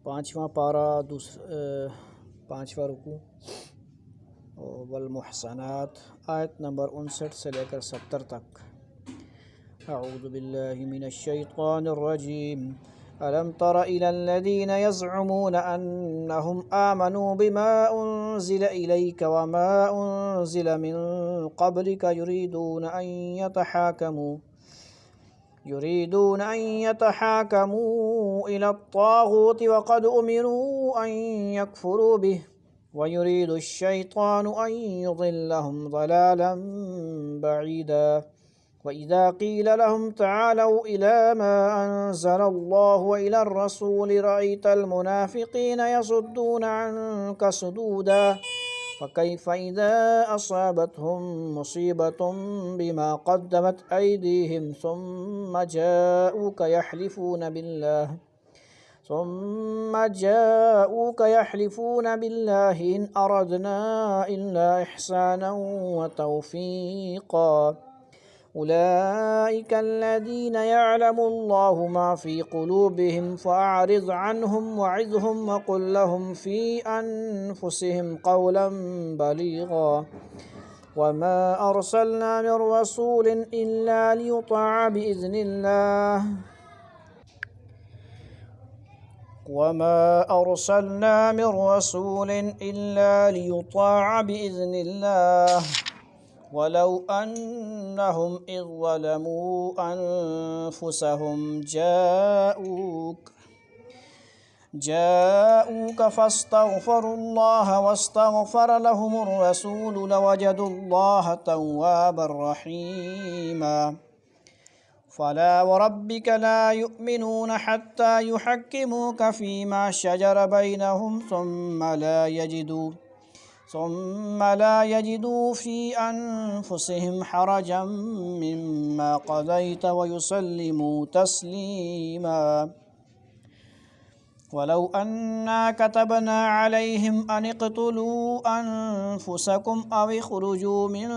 पाँचवा पारा पाँचवा रुकू वल मुहसनात आयत नंबर 59 से लेकर 70 तक। अऊज़ु बिल्लाहि मिनश शैतानिर रजीम। अलम तरा इलल्लज़ीना यज़अमूना अन्नहुम आमनू बिमा उन्ज़िला इलैका वमा उन्ज़िला मिन क़ब्लिका युरीदून अन यतहाकमू इलत्ताग़ूति वक़द उमिरू अन यकफ़ुरू बिहि वयुरीदुश्शैतानु अन युज़िल्लहुम ज़लालन बईदा। वइज़ा क़ील लहुम तआलौ इला मा अंज़लल्लाहु व इलर रसूल रअयतल मुनाफ़िक़ीन यसुद्दून अन्का सुदूदा। फ़कैफ़ इज़ा असाबतहुम मुसीबतुम बिमा क़द्दमत अयदीहिम सुम्मा जाऊक यहलिफून बिल्लाहि इन अरदना इल्ला इहसाना व तौफ़ीक़ा। उलाइका अल्लज़ीना यअलमुल्लाहु मा फ़ी क़ुलूबिहिम फ़अअरिज़ अन्हुम वइज़हुम वक़ुल लहुम फ़ी अनफ़ुसिहिम क़ौलन बलीग़ा। वमा अरसलना मिन रसूलिन इल्ला लियुताअ बिइज़्निल्लाह वलौ अन्नहुम इज़ ज़लमू अन्फुसहुम जाऊक फ़स्तग़फ़रुल्लाह वस्तग़फ़र लहुमुर रसूल लवजदुल्लाह तव्वाबर रहीमा। फ़ला वरब्बिक ला युमिनून हत्ता युहक्किमूक फ़ीमा शजर बैनहुम सुम्मा ला यजिदू फ़ी अनफ़ुसिहिम हरजम मिम्मा क़ज़ैत व युसल्लिमू तस्लीमा। वलौ अन्ना कतबना अलैहिम अन इक़्तुलू अनफ़ुसकुम अव इख़्रुजू मिन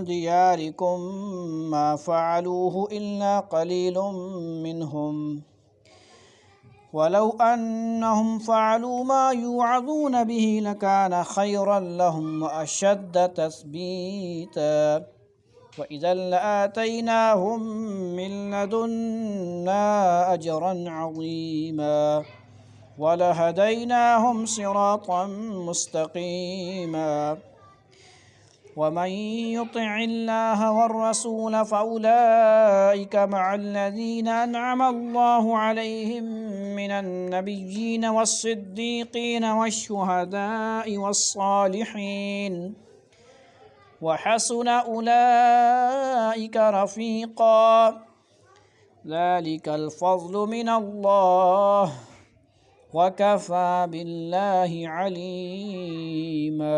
दियारिकुम मा फ़अलूहु इल्ला क़लीलुम मिनहुम। वलौ अन्नहुम फ़अलू मा युअज़ून बिही लकान ख़ैरन लहुम व अशद्द तस्बीता। वइज़न लआतैनाहुम मिन लदुन्ना अजरन अज़ीमा वलहदैनाहुम सिरातन मुस्तक़ीमा। वमन युतिइल्लाह वर्रसूल फ़उलाइक मअल्लज़ीना अनअम अल्लाहु अलैहिम मिनन नबिय्यीन वस्सिद्दीक़ीन वश्शुहदाኢ वस्सालिहीन वहसुन उलाइक रफ़ीक़ा। ज़ालिकल फ़ज़्लु मिनल्लाह वकफ़ा बिल्लाहि अलीमा।